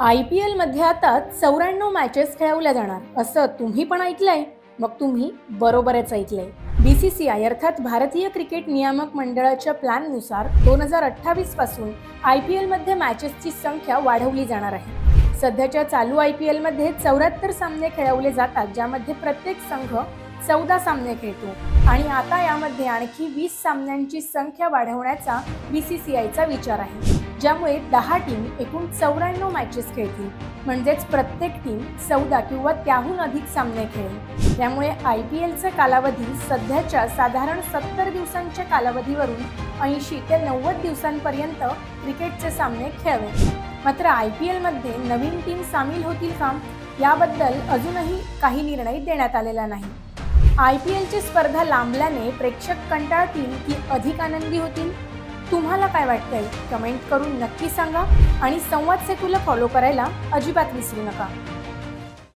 IPL मध्ये आता 94 matches खेळवल्या जाणार असं तुम्ही पण ऐकलंय? मग तुम्ही बरोबरच ऐकलंय. BCCI अर्थात भारतीय क्रिकेट नियामक मंडळाच्या प्लॅननुसार 2028 पासून IPL मध्ये मॅचेसची संख्या वाढवली जाणार आहे. सध्याच्या चालू IPL मध्ये 74 सामने खेळवले जातात, ज्यामध्ये प्रत्येक संघ 14 सामने खेळतो आणि आता यामध्ये आणखी 20 सामन्यांची संख्या वाढवण्याचा BCCIचा विचार आहे, ज्यामुळे 10 टीम एकूण 94 मॅचेस खेळतील. म्हणजेच प्रत्येक टीम 14 किंवा त्याहून अधिक सामने खेळेल. त्यामुळे IPLचा कालावधी सध्याच्या साधारण 70 दिवसांच्या कालावधीवरून 80 ते 90 दिवसांपर्यंत क्रिकेटचे सामने खेळवेल. मात्र IPL मध्ये नवीन टीम सामील होतील का, याबद्दल अजूनही काही निर्णय देण्यात आलेला नाही. IPLची स्पर्धा लांबल्याने प्रेक्षक कंटाळतील की अधिक आनंदी होतील? तुम्हाला काय वाटतंय? कमेंट करून नक्की सांगा आणि संवाद सेतूला फॉलो करायला अजिबात विसरू नका.